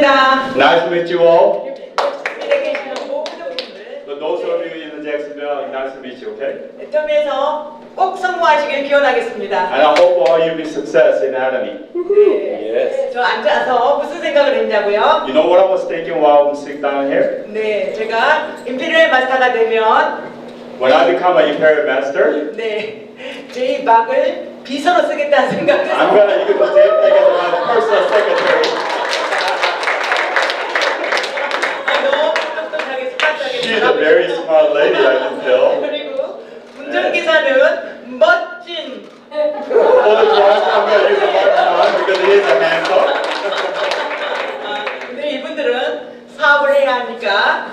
반갑습니다. Nice to meet you all. 미래 계시는 모든 분들, For those of you in Jacksonville, nice to meet you, okay? 애터미에서 꼭 성공하시길 기원하겠습니다. And I hope all you be success in Academy. Yes. 저 앉아서 무슨 생각을 했냐고요? You know what I was thinking while I'm sitting down here? 네, 제가 임페리얼 마스터가 되면 When I become an Imperial Master, 네, 제 막을 비서로 쓰겠다는 생각을 I'm gonna use the same thing as my personal secretary. 너무 똑똑하게 습관적이게 She's a very smart lady, I can tell. 그리고 운전기사는 멋진 For the driver, I'm gonna use the Mark because he is a handsome. 근데 이분들은 사업을 해야 하니까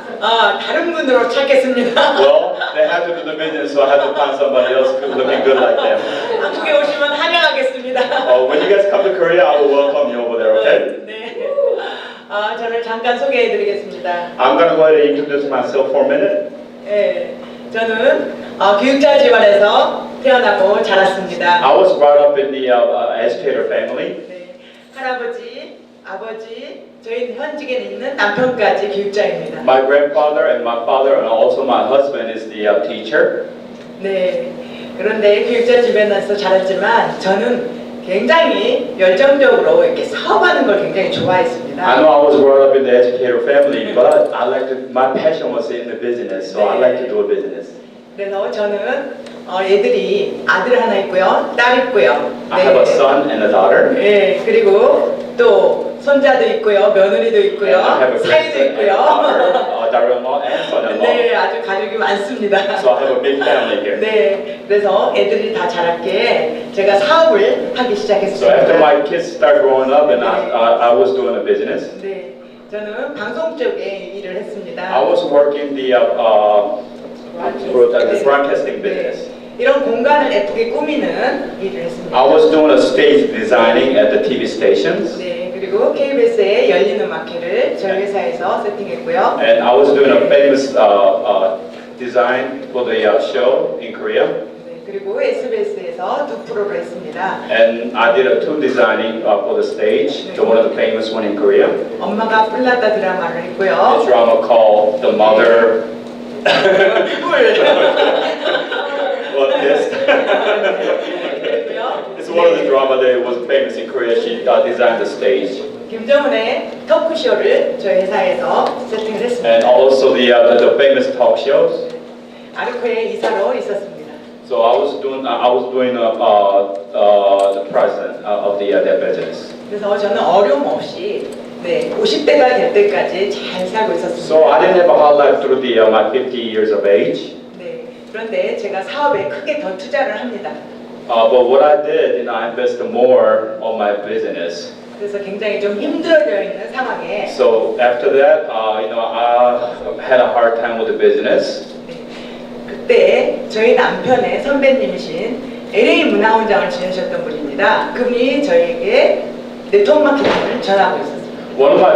다른 분으로 찾겠습니다. Well, they have to do the business, so I have to find somebody else looking good like them. 한국에 오시면 환영하겠습니다. When you guys come to Korea, I will welcome you over there, okay? 네. 저를 잠깐 소개해드리겠습니다. I'm gonna go ahead and introduce myself for a minute. 네, 저는 교육자 집안에서 태어나고 자랐습니다. I was brought up in the educator family. 네, 할아버지, 아버지, 저희 현직에 있는 남편까지 교육자입니다. My grandfather and my father and also my husband is the teacher. 네, 그런데 교육자 집안에서 자랐지만 저는 굉장히 열정적으로 이렇게 사업하는 걸 굉장히 좋아했습니다. I know I was brought up in the educator family, but I like to, my passion was in the business, so I like to do a business. 그래서 저는 애들이 아들 하나 있고요, 딸 있고요. I have a son and a daughter. 네, 그리고 또 손자도 있고요, 며느리도 And 있고요, I have a 사이도 grandson and a 있고요. daughter-in-law and son-in-law. 네, 아주 가족이 많습니다. So I have a big family here. 네, 그래서 애들이 다 자랐기에 제가 사업을 하기 So after 시작했습니다. my kids start growing up and I was doing a business, 네, 저는 방송 쪽에 일을 했습니다. I was working the broadcasting business. 이런 공간을 예쁘게 꾸미는 일을 했습니다. I was doing a stage designing at the TV stations, 네, 그리고 KBS의 열린 음악회를 저희 회사에서 세팅했고요. and I was doing a famous design for the show in Korea, 네, 그리고 SBS에서 두 프로를 했습니다. and I did a two designing for the stage, the one of the famous one in Korea, 엄마가 불났다 드라마를 a 했고요. drama called The Mother. What this? 그리고요. It's one of the drama that was famous in Korea. She designed the stage, 김정은의 토크쇼를 저희 회사에서 세팅을 했습니다. and also the famous talk shows. 아르코의 이사로 있었습니다. So I was doing the president of that business. 그래서 저는 어려움 없이 50대가 될 때까지 잘 살고 있었습니다. So I didn't have a hard life through my 50 years of age. 네, 그런데 제가 사업에 크게 더 투자를 합니다. But what I did, I invested more on my business. 그래서 굉장히 좀 힘들어져 있는 상황에 So after that, I had a hard time with the business. 그때 저희 남편의 선배님이신 LA 문화원장을 지내셨던 분입니다. 그분이 저에게 네트워크 마케팅을 전하고 있었습니다. One of my,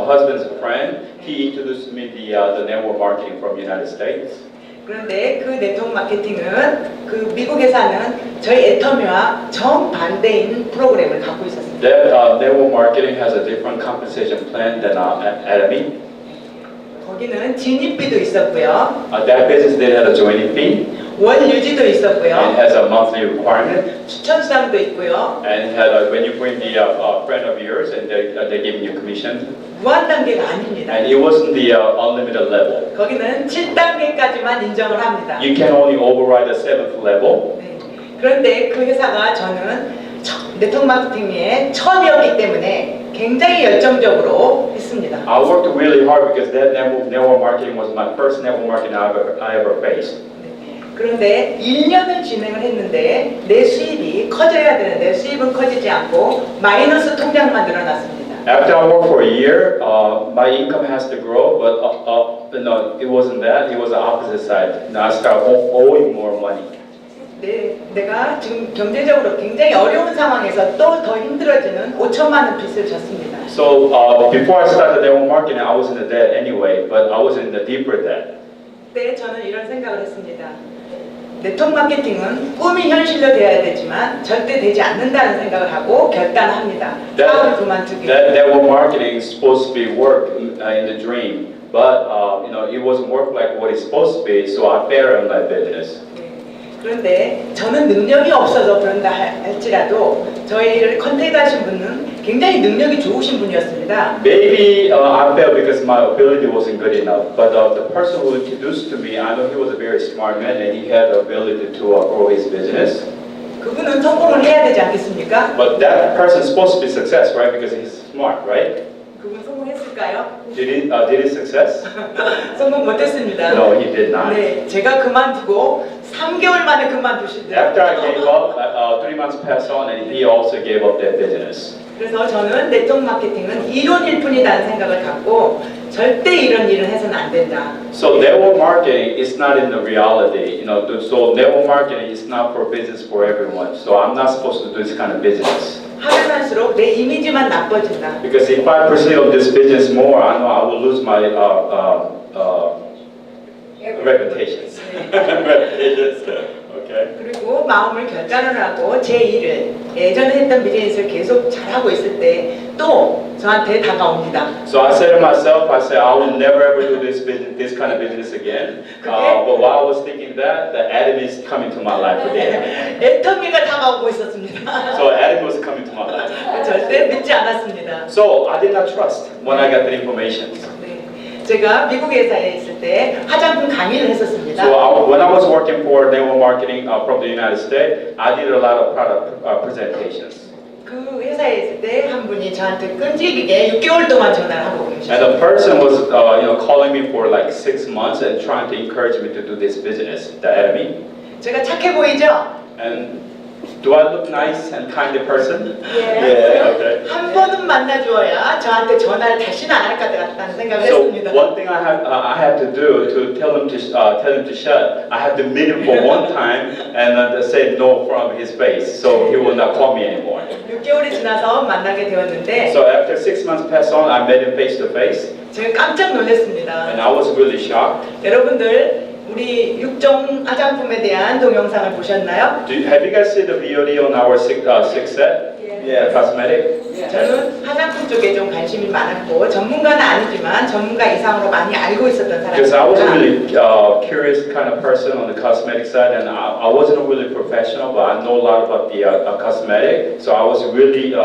husband's friend, he introduced me the network marketing from United States. 그런데 그 네트워크 마케팅은 그 미국에 사는 저희 애터미와 정반대인 프로그램을 갖고 있었습니다. That network marketing has a different compensation plan than Academy. 거기는 진입비도 있었고요. That business they had a joining fee 월 유지도 and 있었고요. has a monthly requirement. 추천 수당도 있고요. And had when you bring the friend of yours and they're giving you commission. 무한 단계가 아닙니다. And it wasn't the unlimited level. 거기는 7단계까지만 인정을 합니다. You can only override the 7th level. 네. 그런데 그 회사가 저는 네트워크 마케팅에 처음이었기 때문에 굉장히 열정적으로 했습니다. I worked really hard because that network marketing was my first network marketing I ever faced. 그런데 1년을 진행을 했는데 내 수입이 커져야 되는데 수입은 커지지 않고 마이너스 통장만 늘어났습니다. After I worked for a year, my income has to grow, but it wasn't that. It was the opposite side. Now I started owing more money. 네, 내가 지금 경제적으로 굉장히 어려운 상황에서 또 더 힘들어지는 5천만 원 빚을 졌습니다. So before I started network marketing, I was in the debt anyway, but I was in the deeper debt. 그때 저는 이런 생각을 했습니다. 네트워크 마케팅은 꿈이 현실로 되어야 되지만 절대 되지 않는다는 생각을 하고 결단합니다. 사업을 그만두기. Network marketing is supposed to be work in the dream, but it wasn't work like what it's supposed to be. So I failed in my business. 그런데 저는 능력이 없어서 그런다 할지라도 저희를 컨택하신 분은 굉장히 능력이 좋으신 분이었습니다. Maybe I failed because my ability wasn't good enough. But the person who introduced to me, I know he was a very smart man and he had the ability to grow his business. 그분은 성공을 해야 되지 않겠습니까? But that person is supposed to be success, right? Because he's smart, right? 그분 성공했을까요? Did he success? 성공 못했습니다. No, he did not. 네, 제가 그만두고 3개월 만에 그만두시더라고요. After I gave up, 3 months passed on, and he also gave up that business. 그래서 저는 네트워크 마케팅은 이론일 뿐이라는 생각을 갖고 절대 이런 일은 해서는 안 된다. So network marketing is not in the reality, So network marketing is not for business for everyone. So I'm not supposed to do this kind of business. 하면 할수록 내 이미지만 나빠진다. Because if I pursue on this business more, I know I will lose my reputations. reputations. Okay. 그리고 마음을 결단을 하고 제 일을 예전에 했던 비즈니스를 계속 잘하고 있을 때 또 저한테 다가옵니다. So I said to myself, I will never ever do this kind of business again. But while I was thinking that, the enemy is coming to my life again. 애터미가 다가오고 있었습니다. So enemy was coming to my life. 절대 믿지 않았습니다. So I did not trust when I got the information. 네, 제가 미국 회사에 있을 때 화장품 강의를 했었습니다. So when I was working for network marketing from the United States, I did a lot of product presentations. 그 회사에 있을 때 한 분이 저한테 끈질기게 6개월 동안 전화를 하고 And 계셨어요. the person was, calling me for like 6 months and trying to encourage me to do this business, the enemy. 제가 착해 보이죠? And do I look nice and kind of person? 예. Okay. 한 번은 만나줘야 저한테 전화를 다시는 안 할 것 같다는 생각을 So 했습니다. one thing I had to do to tell him to shut, I had to meet him for one time and say no from his face, so he will not call me anymore. 6개월이 지나서 만나게 되었는데 So after 6 months passed on, I met him face to face, 제가 깜짝 놀랐습니다. and I was really shocked. 여러분들 우리 육종 화장품에 대한 동영상을 보셨나요? Have you guys seen the VOD on our six set? Yeah. Cosmetic. 저는 화장품 쪽에 좀 관심이 많았고 전문가는 아니지만 전문가 이상으로 많이 알고 있었던 Because I was a 사람입니다. really curious kind of person on the cosmetic side, and I wasn't really professional, but I know a lot about the cosmetic, so I was really,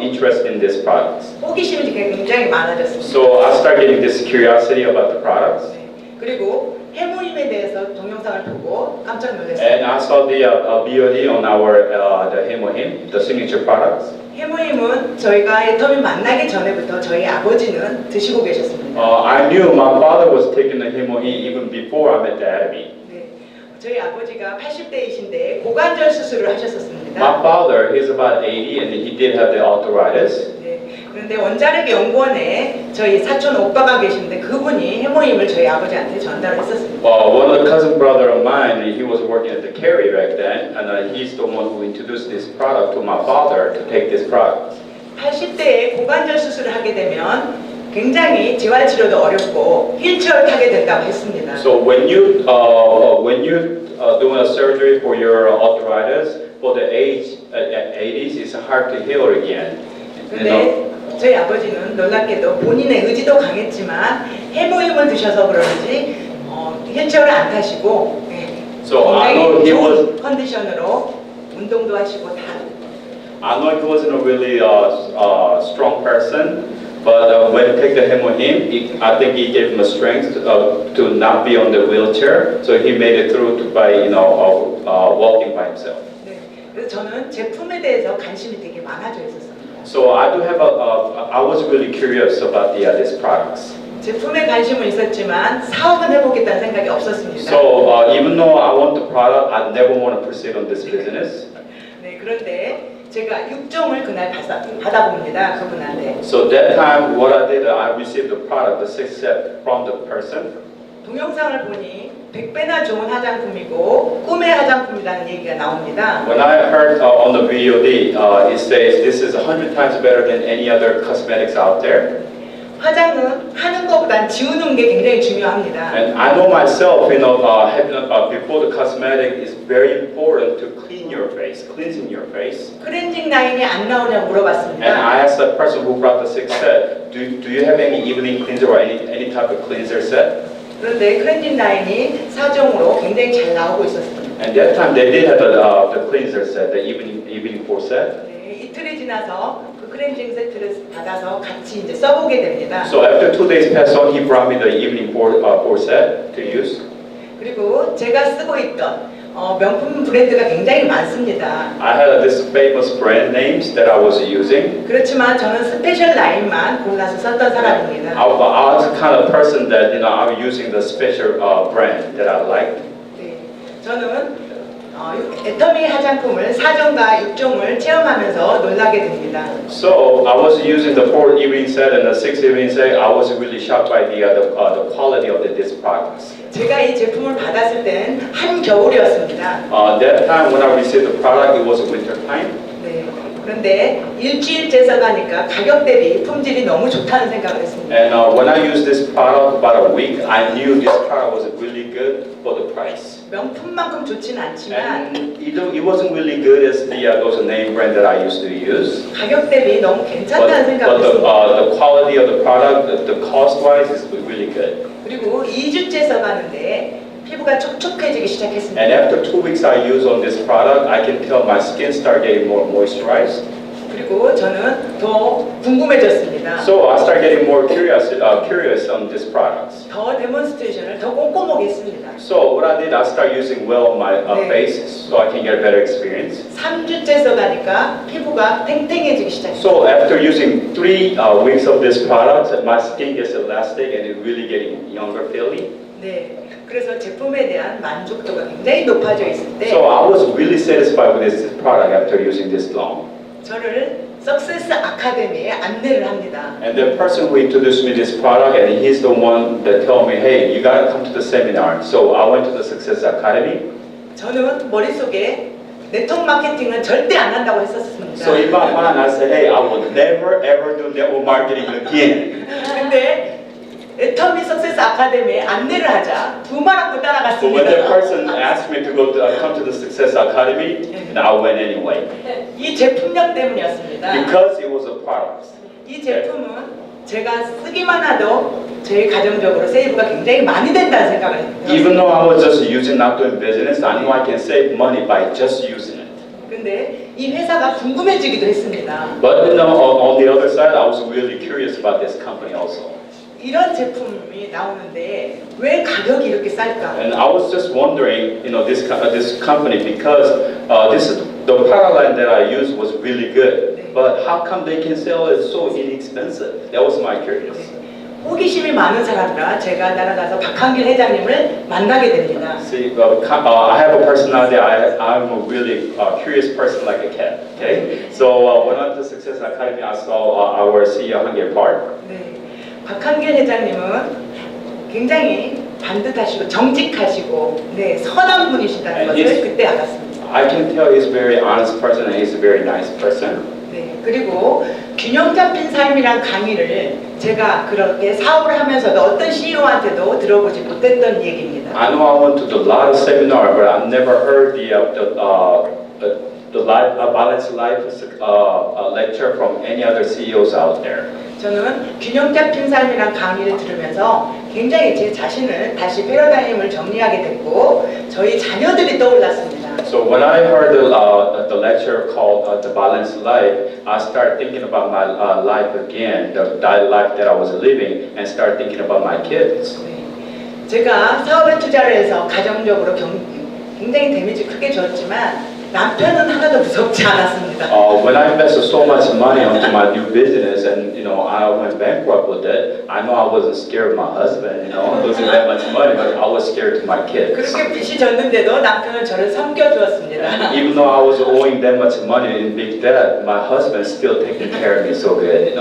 interested in these products. 호기심이 굉장히 많아졌습니다. So I started getting this curiosity about the products, 그리고 해모임에 대해서 동영상을 보고 깜짝 놀랐어요. and I saw the VOD on our the Hemohim, the signature products. 해모임은 저희가 애터미 만나기 전에부터 저희 아버지는 드시고 계셨습니다. I knew my father was taking the Hemohim even before I met the Academy. 네, 저희 아버지가 80대이신데 고관절 수술을 하셨었습니다. My father, he's about 80, and he did have the arthritis. 네, 그런데 원자력 연구원에 저희 사촌 오빠가 계신데 그분이 해모임을 저희 아버지한테 전달을 했었습니다. One of the cousin brother of mine, he was working at the Kerry back then, and he's the one who introduced this product to my father to take this product. 80대에 고관절 수술을 하게 되면 굉장히 재활치료도 어렵고 휠체어를 타게 된다고 했습니다. So when you doing a surgery for your arthritis, for the age 80s, it's hard to heal again. 근데 저희 아버지는 놀랍게도 본인의 의지도 강했지만 해모임을 드셔서 그런지 휠체어를 안 타시고 So I know 굉장히 he was. 좋은 컨디션으로 운동도 하시고 다. I know he wasn't a really strong person, but when he took the Hemohim, I think he gave him a strength to not be on the wheelchair, so he made it through by walking by himself. 네, 그래서 저는 제품에 대해서 관심이 되게 많아져 있었습니다. So I do have I was really curious about these products. 제품에 관심은 있었지만 사업은 해보겠다는 생각이 없었습니다. So even though I want the product, I never want to proceed on this business. 네, 그런데 제가 6종을 그날 받아봅니다. 그분한테. So that time, what I did, I received the product, the 6 set from the person. 동영상을 보니 100배나 좋은 화장품이고 꿈의 화장품이라는 얘기가 나옵니다. When I heard on the VOD, it says this is 100 times better than any other cosmetics out there. 화장은 하는 것보단 지우는 게 굉장히 중요합니다. And I know myself, before the cosmetic, it's very important to clean your face, cleansing your face. 클렌징 라인이 안 나오냐고 And 물어봤습니다. I asked the person who brought the six set, do you have any evening cleanser or any type of cleanser set? 그런데 클렌징 라인이 4종으로 굉장히 잘 나오고 있었습니다. And that time they did have the cleanser set, the evening 4 set. 네, 이틀이 지나서 그 클렌징 세트를 받아서 같이 이제 써보게 됩니다. So after 2 days passed on, he brought me the evening 4 set to use. 그리고 제가 쓰고 있던 명품 브랜드가 굉장히 많습니다. I had this famous brand names that I was using. 그렇지만 저는 스페셜 라인만 골라서 썼던 사람입니다. I was the kind of person that I'm using the special brand that I liked. 네, 저는 애터미 화장품을 4종과 6종을 체험하면서 놀라게 됩니다. So I was using the 4 evening set and the 6 evening set. I was really shocked by the quality of these products. 제가 이 제품을 받았을 때는 한겨울이었습니다. That time when I received the product, it was winter time. 네, 그런데 일주일째 써가니까 가격 대비 품질이 너무 좋다는 생각을 했습니다. And when I used this product about a week, I knew this product was really good for the price. 명품만큼 좋진 않지만 And it wasn't really good as those name brand that I used to use. 가격 대비 너무 But, 괜찮다는 생각을 했습니다. the quality of the product, the cost-wise, is really good. 그리고 2주째 써가는데 피부가 촉촉해지기 시작했습니다. And after 2 weeks I use on this product, I can tell my skin start getting more moisturized. 그리고 저는 더 궁금해졌습니다. So I start getting more curious on these products. 더 데몬스트레이션을 더 꼼꼼하게 했습니다. So what I did, I start using well on my 네. face so I can get a better experience. 3주째 써가니까 피부가 탱탱해지기 시작했어요. So after using 3 weeks of this product, my skin gets elastic and it really getting younger feeling. 네, 그래서 제품에 대한 만족도가 굉장히 높아져 있을 때 So I was really satisfied with this product after using this long. 저를 석세스 아카데미에 안내를 합니다. And the person who introduced me this product, and he's the one that told me, hey, you gotta come to the seminar. So I went to the Success Academy. 저는 머릿속에 네트워크 마케팅은 절대 안 한다고 했었습니다. So in my mind, I said, hey, I will never ever do network marketing again. 근데 애터미 석세스 아카데미에 안내를 하자 두말하고 But when 따라갔습니다. the person asked me to come to the Success Academy, and I went anyway 이 제품력 때문이었습니다. because it was a product. 이 제품은 제가 쓰기만 해도 저희 가정적으로 세이브가 굉장히 많이 된다는 생각을 Even 했어요. though I was just using not doing business, I knew I can save money by just using it. 근데 이 회사가 궁금해지기도 했습니다. But on the other side, I was really curious about this company also. 이런 제품이 나오는데 왜 가격이 이렇게 쌀까? And I was just wondering, this company, because the product line that I used was really good, but how come they can sell it so inexpensive? That was my curiosity. 호기심이 많은 사람이라 제가 날아가서 박한길 회장님을 만나게 됩니다. See, I have a personality. I'm a really curious person like a cat. Okay, so when I went to Success Academy, I saw our CEO Hangil Park. 네, 박한길 회장님은 굉장히 반듯하시고 정직하시고 네, 선한 분이시다는 것을 그때 알았습니다. I can tell he's a very honest person and he's a very nice person. 네, 그리고 균형 잡힌 삶이란 강의를 제가 그렇게 사업을 하면서도 어떤 CEO한테도 들어보지 못했던 얘기입니다. I know I went to a lot of seminar, but I've never heard the balanced life lecture from any other CEOs out there. 저는 균형 잡힌 삶이란 강의를 들으면서 굉장히 제 자신을 다시 패러다임을 정리하게 됐고 저희 자녀들이 떠올랐습니다. So when I heard the lecture called The Balanced Life, I started thinking about my life again, the life that I was living, and started thinking about my kids. 네, 제가 사업에 투자를 해서 가정적으로 굉장히 데미지 크게 줬지만 남편은 하나도 무섭지 않았습니다. When I invested so much money into my new business and I went bankrupt with it, I know I wasn't scared of my husband, losing that much money, but I was scared to my kids. 그렇게 빚이 졌는데도 남편은 저를 섬겨주었습니다. Even though I was owing that much money in big debt, my husband still taking care of me so good,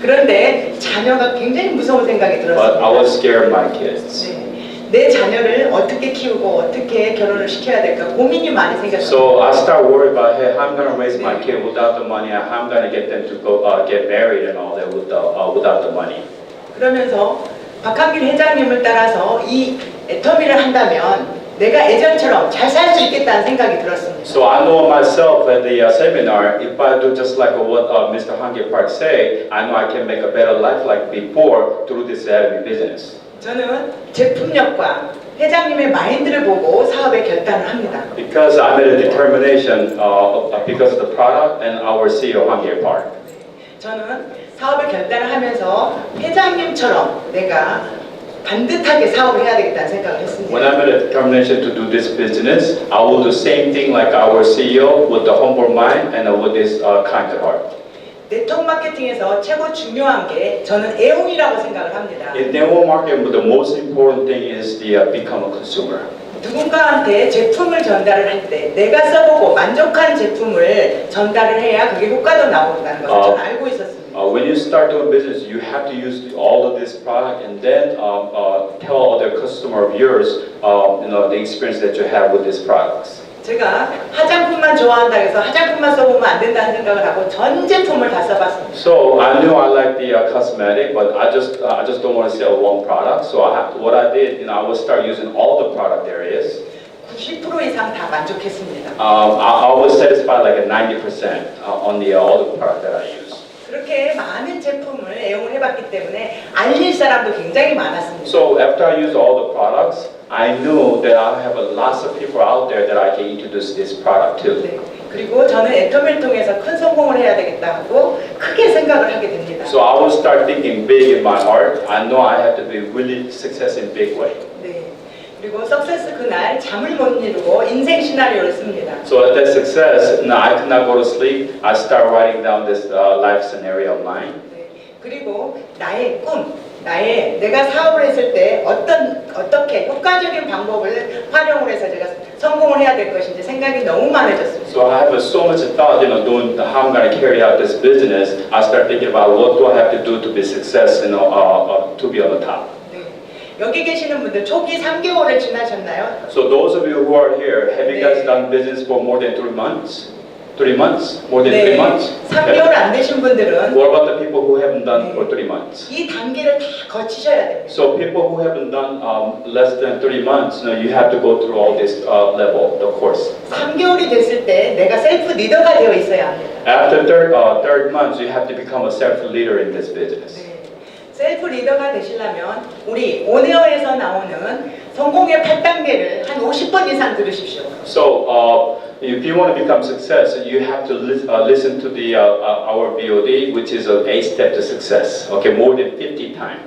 그런데 자녀가 굉장히 무서운 생각이 But I 들었습니다. was scared of my kids. 네, 내 자녀를 어떻게 키우고 어떻게 결혼을 시켜야 될까 고민이 많이 생겼어요. So I start worried about, hey, how I'm gonna raise my kid without the money, and how I'm gonna get them to go get married and all that without the money. 그러면서 박한길 회장님을 따라서 이 애터미를 한다면 내가 예전처럼 잘 살 수 있겠다는 생각이 들었습니다. So I know myself at the seminar, if I do just like what Mr. Hangye Park say, I know I can make a better life like before through this Academy business. 저는 제품력과 회장님의 마인드를 보고 사업에 결단을 합니다. Because I made a determination because of the product and our CEO Hangye Park. 저는 사업에 결단을 하면서 회장님처럼 내가 반듯하게 사업을 해야 되겠다는 생각을 했습니다. When I made a determination to do this business, I will do the same thing like our CEO with the humble mind and with this kind heart. 네트워크 마케팅에서 최고 중요한 게 저는 애용이라고 생각을 합니다. In network marketing, the most important thing is the become a consumer. 누군가한테 제품을 전달을 할 때 내가 써보고 만족한 제품을 전달을 해야 그게 효과도 나온다는 것을 저는 알고 있었습니다. When you start doing business, you have to use all of this product and then tell other customer of yours, the experience that you have with these products. 제가 화장품만 좋아한다 해서 화장품만 써보면 안 된다는 생각을 하고 전 제품을 다 써봤습니다. So I knew I liked the cosmetic, but I just don't want to sell one product. So what I did, I would start using all the product there is. 90% 이상 다 만족했습니다. I was satisfied like at 90% on the all the product that I use. 그렇게 많은 제품을 애용을 해봤기 때문에 알릴 사람도 굉장히 많았습니다. So after I used all the products, I knew that I have a lots of people out there that I can introduce this product to. 네. 그리고 저는 애터미를 통해서 큰 성공을 해야 되겠다 하고 크게 생각을 하게 됩니다. So I will start thinking big in my heart. I know I have to be really success in big way. 네. 그리고 석세스 그날 잠을 못 이루고 인생 시나리오를 씁니다. So at that success, now I could not go to sleep. I start writing down this life scenario of mine. 네. 그리고 나의 꿈, 내가 사업을 했을 때 어떻게 효과적인 방법을 활용을 해서 제가 성공을 해야 될 것인지 생각이 너무 많아졌습니다. So I have so much thought, doing how I'm going to carry out this business. I start thinking about what do I have to do to be success, to be on the top. 여기 계시는 분들 초기 3개월을 지나셨나요? So those of you who are here, have you guys 네. done business for more than 3 months? 3 months? More than 네. 3 months? 3개월 안 되신 분들은 What about the people who haven't done 네. for 3 months? 이 단계를 다 거치셔야 됩니다. So people who haven't done less than 3 months, you have to go through all this level, the course. 3개월이 됐을 때 내가 셀프 리더가 되어 있어야 합니다. After third month, you have to become a self-leader in this business. 네. 셀프 리더가 되시려면 우리 온에어에서 나오는 성공의 8단계를 한 50번 이상 들으십시오. So if you want to become success, you have to listen to the our BOD, which is an 8-step to success. Okay, more than 50 times.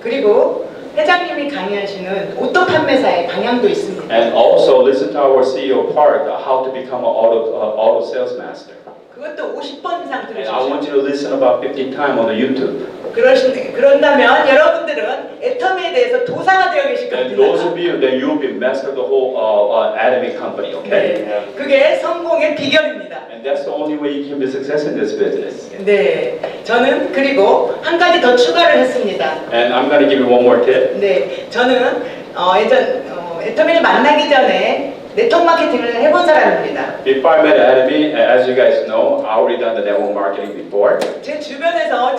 그리고 회장님이 강의하시는 오토 판매사의 방향도 있습니다. And also listen to our CEO part, how to become an auto sales master. 그것도 50번 이상 And I want 들으십시오. you to listen about 50 times on the YouTube. 그런다면 여러분들은 애터미에 대해서 도사가 되어 계실 And those of 겁니다. you that you will be master of the whole Atomy company, okay? 네, 그게 성공의 비결입니다. And that's the only way you can be success in this business. 네, 저는 그리고 한 가지 더 추가를 했습니다. And I'm going to give you one more tip. 네, 저는 애터미를 만나기 전에 네트워크 마케팅을 해본 사람입니다. Before I met Atomy, as you guys know, I already done the network marketing before. 제 주변에서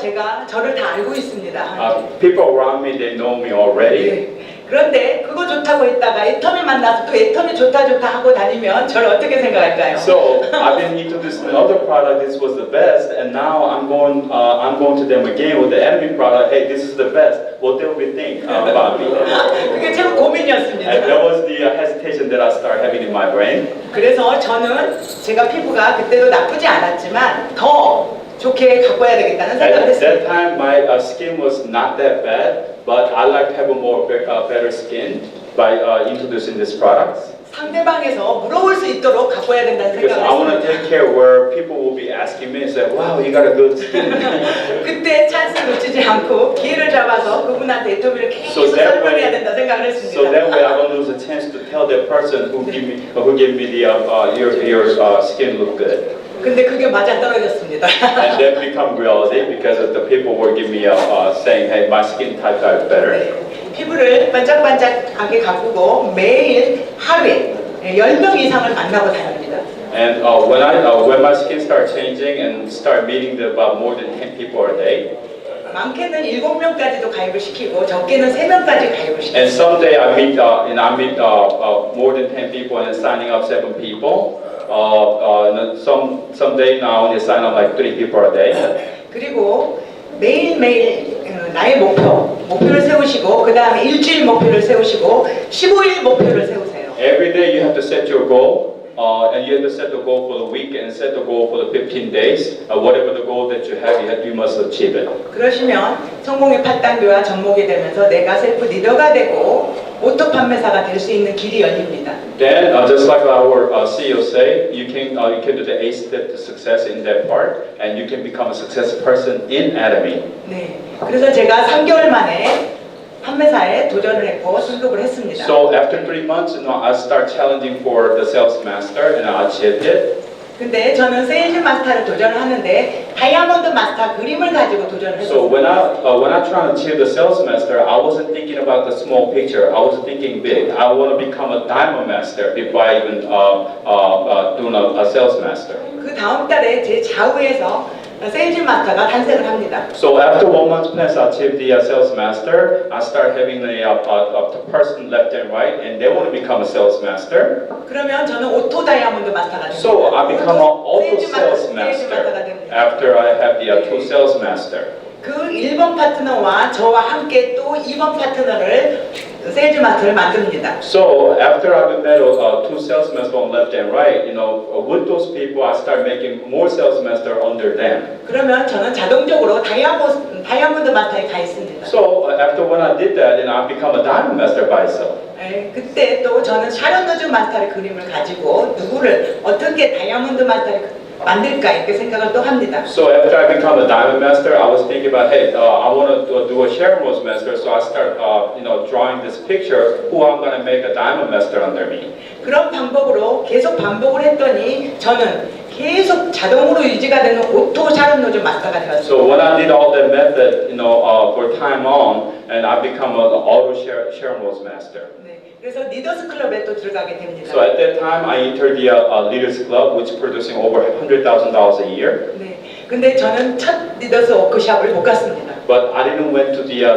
저를 다 알고 있습니다. People around me, they know me already. 네. 그런데 그거 좋다고 했다가 애터미 만나서 또 애터미 좋다 하고 다니면 저를 어떻게 생각할까요? So I've been introduced to another product. This was the best, and now I'm going to them again with the Atomy product. Hey, this is the best. What they will think about me? 그게 제 고민이었습니다. And that was the hesitation that I started having in my brain. 그래서 저는 제가 피부가 그때도 나쁘지 않았지만 더 좋게 가꿔야 되겠다는 생각을 At that 했습니다. time, my skin was not that bad, but I like to have a more better skin by introducing this product. 상대방에서 물어볼 수 있도록 가꿔야 된다는 Because 생각을 I want to 했습니다. take care where people will be asking me and say, "Wow, you got a good skin." 그때 찬스를 놓치지 않고 기회를 잡아서 그분한테 애터미를 계속 So that 설명해야 way- 된다 생각을 So 했습니다. that way, I don't lose a chance to tell that person who gave me your skin look good. 근데 그게 맞아 떨어졌습니다. And that become reality because of the people were giving me saying, "Hey, my skin type got better." 네, 피부를 반짝반짝하게 가꾸고 매일 하루에 10명 이상을 만나고 다닙니다. And when my skin start changing and start meeting about more than 10 people a day, 많게는 7명까지도 가입을 시키고 적게는 3명까지 가입을 시키고. And someday I meet more than 10 people and signing up 7 people. Someday now only sign up like 3 people a day. 그리고 매일매일 나의 목표를 세우시고 그 다음에 일주일 목표를 세우시고 15일 목표를 세우세요. Every day you have to set your goal. And you have to set the goal for the week and set the goal for the 15 days. Whatever the goal that you have, you must achieve it. 그러시면 성공의 8단계와 접목이 되면서 내가 셀프 리더가 되고 오토 판매사가 될 수 있는 길이 열립니다. Then, just like our CEO say, you can do the 8 steps to success in that part, and you can become a successful person in Atomy. 네, 그래서 제가 3개월 만에 판매사에 도전을 했고 승급을 했습니다. So after 3 months, I start challenging for the sales master, and I achieved it. 근데 저는 세일즈 마스터를 도전을 하는데 다이아몬드 마스터 그림을 가지고 도전을 So 했어요. when I try to achieve the sales master, I wasn't thinking about the small picture. I was thinking big. I want to become a diamond master before I even doing a sales master. 그 다음 달에 제 좌우에서 세일즈 마스터가 탄생을 합니다. So after 1 month plus I achieved the sales master, I start having the person left and right, and they want to become a sales master. 그러면 저는 오토 다이아몬드 마스터가 됩니다. So I become an auto 세일즈 sales 마스터가 master 됩니다. after I have the 2 sales master. 그 1번 파트너와 저와 함께 또 2번 파트너를 세일즈 마스터를 만듭니다. So after I've met 2 sales masters on left and right, with those people I start making more sales master under them. 그러면 저는 자동적으로 다이아몬드 마스터에 가 있습니다. So after when I did that, then I become a diamond master by myself. 네, 그때 또 저는 샤론 노즈 마스터의 그림을 가지고 누구를 어떻게 다이아몬드 마스터를 만들까 이렇게 생각을 또 합니다. So after I become a diamond master, I was thinking about, hey, I want to do a Sharon Rose master, so I start, drawing this picture who I'm going to make a diamond master under me. 그런 방법으로 계속 반복을 했더니 저는 계속 자동으로 유지가 되는 오토 샤론 노즈 마스터가 되었어요. So when I did all that method, for time on, and I become an auto Sharon Rose master. 네, 그래서 리더스 클럽에 또 들어가게 됩니다. So at that time, I entered the Leaders Club, which is producing over $100,000 a year. 네, 근데 저는 첫 리더스 워크숍을 못 갔습니다. But I didn't went to the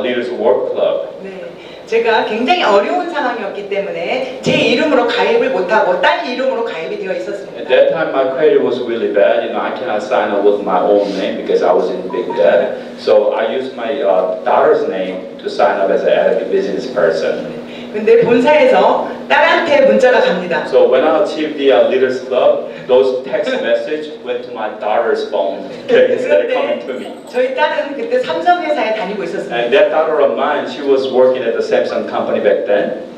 Leaders Work Club. 네, 제가 굉장히 어려운 상황이었기 때문에 제 이름으로 가입을 못하고 딸 이름으로 가입이 되어 At 있었습니다. that time, my credit was really bad. I cannot sign up with my own name because I was in big debt. So I used my daughter's name to sign up as an Atomy business person. 근데 본사에서 딸한테 문자가 갑니다. So when I achieved the Leaders Club, those text message went to my daughter's phone instead of coming to me. 저희 딸은 그때 삼성 회사에 다니고 있었습니다. And that daughter of mine, she was working at the Samsung company back then.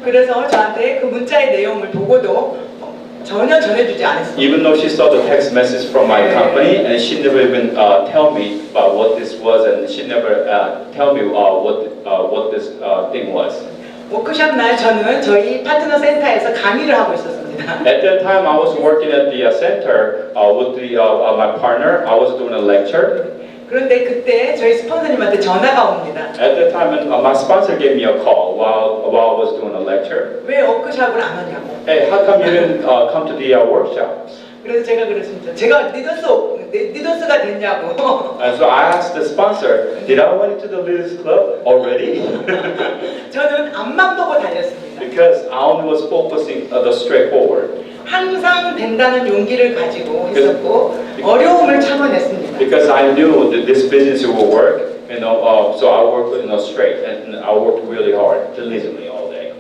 그래서 저한테 그 문자의 내용을 보고도 전혀 전해주지 않았습니다. Even though she saw the text message from my company, and she never even tell me about what this was, and she never tell me what this thing was. 워크숍 날 저는 저희 파트너 센터에서 강의를 하고 있었습니다. At that time, I was working at the center with my partner. I was doing a lecture. 그런데 그때 저희 스폰서님한테 전화가 옵니다. At that time, my sponsor gave me a call while I was doing a lecture. 왜 워크숍을 안 하냐고. Hey, how come you didn't come to the workshop? 그래서 제가 그랬습니다. 제가 리더스가 됐냐고. And so I asked the sponsor, did I went into the Leaders Club already? 저는 앞만 보고 달렸습니다. Because I only was focusing the straightforward. 항상 된다는 용기를 가지고 했었고 어려움을 참아냈습니다. Because I knew that this business will work, so I worked straight and I worked really hard, diligently all day.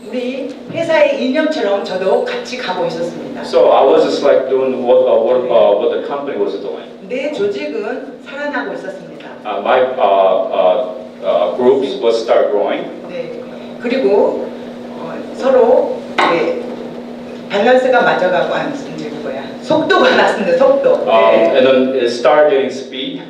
우리 회사의 이념처럼 저도 같이 가고 있었습니다. So I was just like doing what the company was doing. 내 조직은 살아나고 있었습니다. My groups would start growing. 네. 그리고 서로 밸런스가 맞아가고 이제 그거야. 속도가 났습니다. 속도. 네. And then it started getting speed.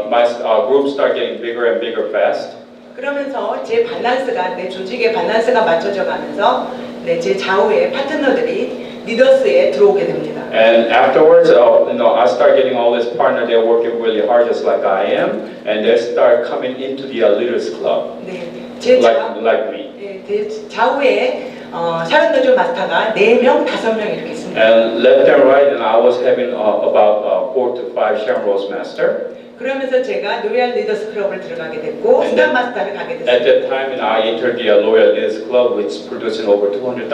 My groups start getting bigger and bigger fast. 그러면서 제 밸런스가 내 조직의 밸런스가 맞춰져 가면서 제 좌우의 파트너들이 리더스에 들어오게 됩니다. And afterwards, I start getting all this partner. They're working really hard, just like I am, and they start coming into the Leaders Club, 네, 제 like me. 제 좌우에 샤론 노즈 마스터가 4명, 5명 이렇게 있습니다. 있었습니다. And left and right, and I was having about 4 to 5 Shamrose Master. 그러면서 제가 로얄 리더스 클럽을 들어가게 됐고 스타 마스터를 가게 At 됐습니다. that time, I entered the Loyal Leaders Club, which producing over $200,000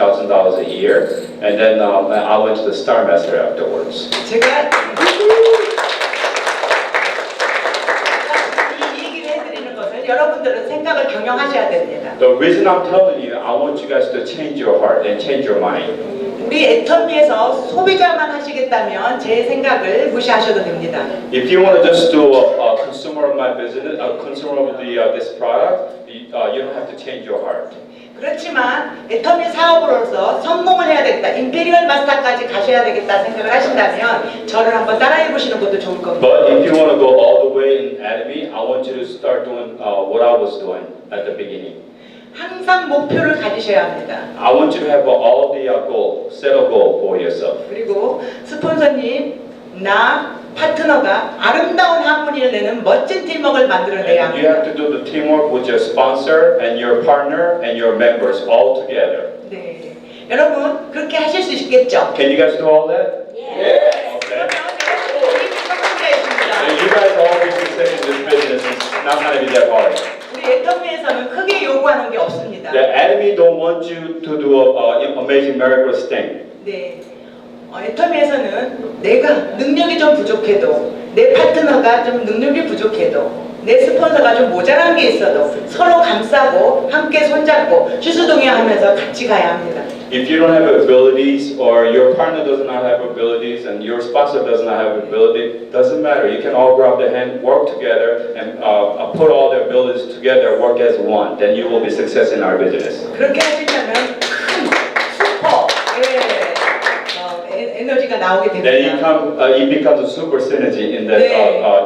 a year. And then I went to the Star Master afterwards. 제가 이 얘기를 해드리는 것은 여러분들은 생각을 경영하셔야 됩니다. The reason I'm telling you, I want you guys to change your heart and change your mind. 우리 애터미에서 소비자만 하시겠다면 제 생각을 무시하셔도 됩니다. If you want to just do a consumer of my business, a consumer of this product, you don't have to change your heart. 그렇지만 애터미 사업으로서 성공을 해야 되겠다, 임페리얼 마스터까지 가셔야 되겠다 생각을 하신다면 저를 한번 따라해 보시는 것도 좋을 겁니다. But if you want to go all the way in Academy, I want you to start doing what I was doing at the beginning. 항상 목표를 가지셔야 합니다. I want you to have all the goal, set a goal for yourself. 그리고 스폰서님, 나, 파트너가 아름다운 하모니를 내는 멋진 팀워크를 만들어내야 And you 합니다. have to do the teamwork with your sponsor and your partner and your members all together. 네, 여러분 그렇게 하실 수 있겠죠? Can you guys do all that? 그러면 Okay. 여러분 이미 성공자이십니다. And you guys all be success in this business. It's not going to be that hard. 우리 애터미에서는 크게 요구하는 게 없습니다. The enemy don't want you to do amazing miracles thing. 네, 애터미에서는 내가 능력이 좀 부족해도 내 파트너가 좀 능력이 부족해도 내 스폰서가 좀 모자란 게 있어도 서로 감싸고 함께 손잡고 주수동행하면서 같이 가야 합니다. If you don't have abilities or your partner does not have abilities and your sponsor does not have ability, doesn't matter. You can all grab the hand, work together, and put all their abilities together, work as one. Then you will be success in our business. 그렇게 하시려면 큰 슈퍼 에너지가 나오게 Then 됩니다. it becomes a super synergy in that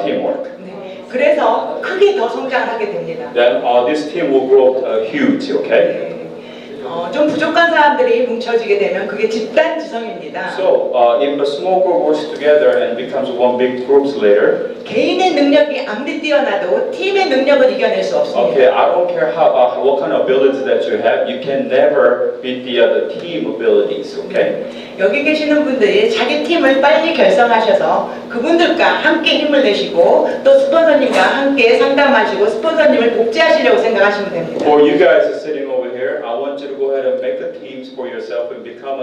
teamwork. 네, 그래서 크게 더 성장을 하게 됩니다. Then this team will grow huge. Okay. 네, 좀 부족한 사람들이 뭉쳐지게 되면 그게 집단 지성입니다. So if a small group works together and becomes one big group later. 개인의 능력이 아무리 뛰어나도 팀의 능력은 이겨낼 수 없습니다. Okay, I don't care what kind of abilities that you have, you can never beat the team abilities, okay? 여기 계시는 분들이 자기 팀을 빨리 결성하셔서 그분들과 함께 힘을 내시고 또 스폰서님과 함께 상담하시고 스폰서님을 복제하시려고 생각하시면 됩니다. For you guys sitting over here, I want you to go ahead and make the teams for yourself and become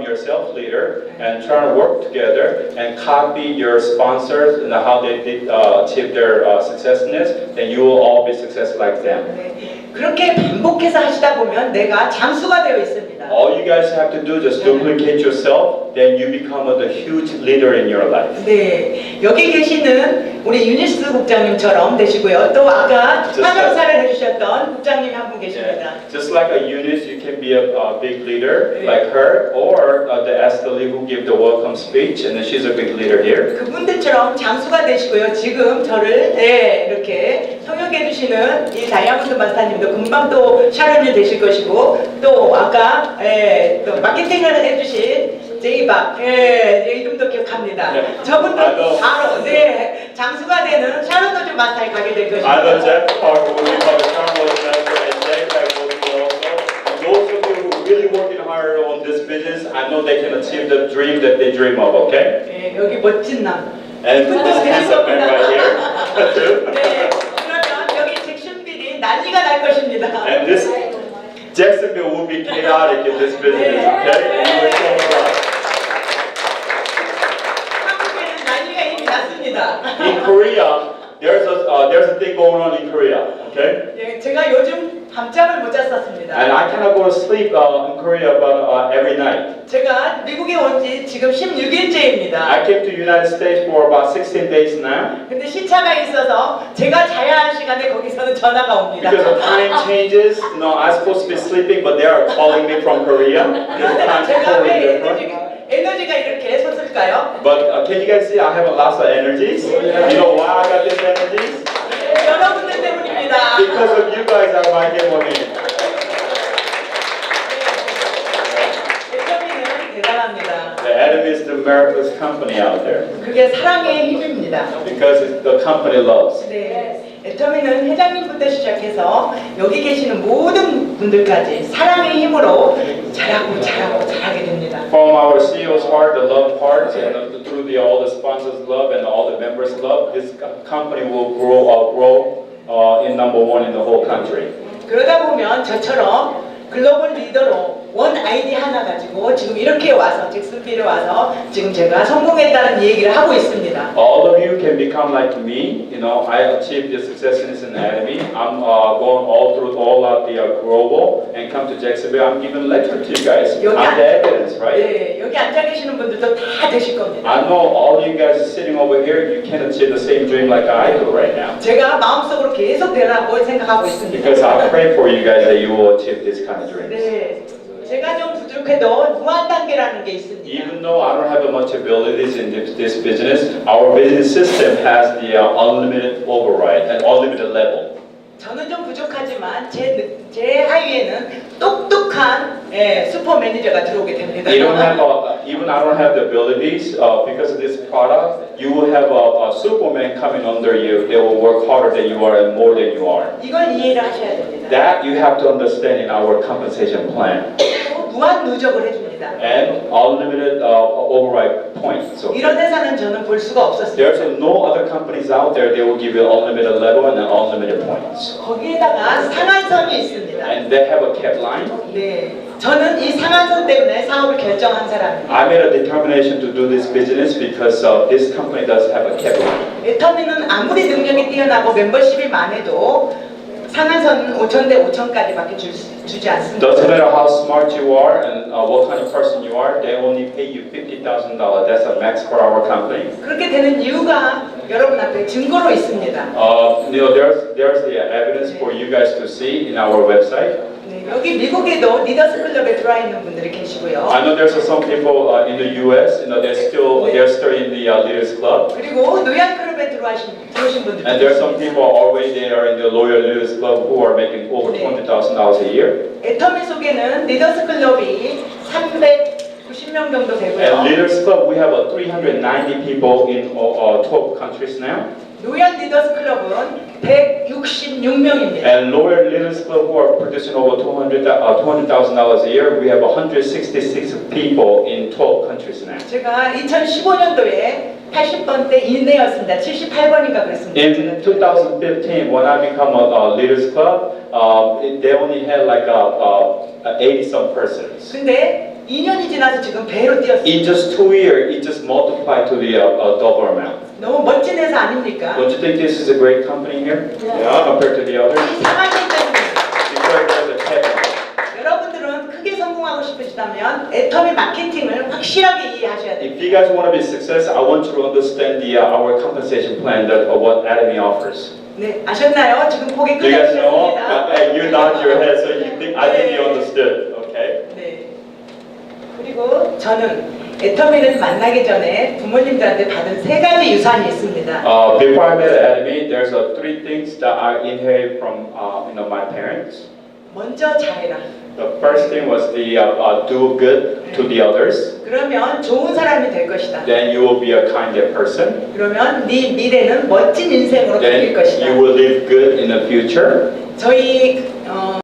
yourself leader and try to work together and copy your sponsors and how they did achieve their successness, then you will all be success like them. 네, 그렇게 반복해서 하시다 보면 내가 장수가 되어 있습니다. All you guys have to do just duplicate yourself, then you become a huge leader in your life. 네, 여기 계시는 우리 유니스 국장님처럼 되시고요. 또 아까 환영사를 해주셨던 국장님 한 분 계십니다. Just like a Eunice, you can be a big leader like her, or the Esther Lee who gave the welcome speech, and then she's a big leader here. 그분들처럼 장수가 되시고요. 지금 저를 이렇게 통역해 주시는 이 다이아몬드 마스터님도 금방 또 샤론이 되실 것이고 또 아까 또 마케팅을 해주신 제이박 이름도 기억합니다. 네. 저분도 바로 장수가 되는 샤론 도주 마스터에 가게 될 것입니다. I know Jeff Parker will become a Charles Master, and Jack Pack will be also. And those of you who are really working hard on this business, I know they can achieve the dream that they dream of. Okay? 네, 여기 멋진 남. And this handsome man right here. 네, 그러면 여기 잭슨빌이 난리가 날 것입니다. And this Jacksonville will be chaotic in this business. Okay? You will show up. 한국에는 난리가 이미 났습니다. In Korea, there's a thing going on in Korea. Okay? 예, 제가 요즘 밤잠을 못 잤었습니다. And I cannot go to sleep in Korea about every night. 제가 미국에 온 지 지금 16일째입니다. I came to United States for about 16 days now. 근데 시차가 있어서 제가 자야 할 시간에 거기서는 전화가 옵니다. Because the time changes, I'm supposed to be sleeping, but they are calling me from Korea. This time 제가 totally 왜 different. 에너지가 이렇게 솟을까요? But can you guys see I have a lot of energies? You know why I got these energies? 여러분들 때문입니다. Because of you guys are my harmony. 애터미는 대단합니다. The enemy is the miraculous company out there. 그게 사랑의 힘입니다. Because it's the company loves. 네, 애터미는 회장님부터 시작해서 여기 계시는 모든 분들까지 사랑의 힘으로 잘하게 됩니다. From our CEO's heart, the love part, and through all the sponsors' love and all the members' love, this company will grow in number one in the whole country. 그러다 보면 저처럼 글로벌 리더로 원 아이디 하나 가지고 지금 이렇게 와서 잭슨필에 와서 지금 제가 성공했다는 얘기를 하고 있습니다. All of you can become like me. You know, I achieved the success in this academy. I'm going all through all of the global and come to Jacksonville. I'm giving lecture to you guys. I'm the evidence, right? 네, 여기 앉아 계시는 분들도 다 되실 겁니다. I know all you guys sitting over here. You can't achieve the same dream like I do right now. 제가 마음속으로 계속 되라고 생각하고 있습니다. Because I pray for you guys that you will achieve this kind of dreams. 네, 제가 좀 부족해도 무한 단계라는 게 있습니다. Even though I don't have much abilities in this business, our business system has the unlimited override and unlimited level. 저는 좀 부족하지만 제 하위에는 똑똑한 슈퍼 매니저가 들어오게 됩니다. You don't have even I don't have the abilities because of this product. You will have a Superman coming under you. They will work harder than you are and more than you are. 이걸 이해를 하셔야 됩니다. That you have to understand in our compensation plan 그리고 무한 누적을 해줍니다. and unlimited override points. So 이런 회사는 저는 볼 수가 없었습니다. there's no other companies out there. They will give you unlimited level and unlimited points. 거기에다가 상한선이 있습니다. And they have a cap line. 네, 저는 이 상한선 때문에 사업을 결정한 사람입니다. I made a determination to do this business because this company does have a cap line. 애터미는 아무리 능력이 뛰어나고 멤버십이 많아도 상한선 5,000대 5,000까지밖에 주지 않습니다. Doesn't matter how smart you are and what kind of person you are, they only pay you $50,000. That's a max for our company. 그렇게 되는 이유가 여러분 앞에 증거로 있습니다. You know, there's the evidence for you guys to see in our website. 네, 여기 미국에도 리더스 클럽에 들어와 있는 분들이 계시고요. I know there's some people in the U.S. You know, they're still in the Leaders Club, 그리고 노양 클럽에 들어오신 분들. and there's some people already there in the Loyal Leaders Club who are making over $20,000 a year. 애터미 속에는 리더스 클럽이 390명 정도 And 되고요. Leaders Club, we have 390 people in 12 countries now. 노양 리더스 클럽은 166명입니다. And Loyal Leaders Club, who are producing over $200,000 a year, we have 166 people in 12 countries now. 제가 2015년도에 80번대 이내였습니다. 78번인가 그랬습니다. In 2015, when I become a Leaders Club, they only had like 80-some persons. 근데 2년이 지나서 지금 배로 뛰었습니다. In just 2 years, it just multiplied to the double amount. 너무 멋진 회사 아닙니까? Don't you think this is a great company here? Yeah. Compared to the others? 이 상한선 때문에 Because there's a cap. 여러분들은 크게 성공하고 싶으시다면 애터미 마케팅을 확실하게 이해하셔야 돼요. If you guys want to be successful, I want you to understand our compensation plan that what Academy offers. 네, 아셨나요? 지금 고개 Do you guys know? 끄덕이셨습니다. You nod your head, so you think I think you understood. Okay. 네. 그리고 저는 애터미를 만나기 전에 부모님들한테 받은 3가지 유산이 있습니다. Before I met Academy, there's 3 things that I inherited from my parents. 먼저 잘해라. The first thing was the do good to the others. 그러면 좋은 사람이 될 것이다. Then you will be a kinder person. 그러면 네 미래는 멋진 인생으로 바뀔 Then 것이다. you will live good in the future. 저희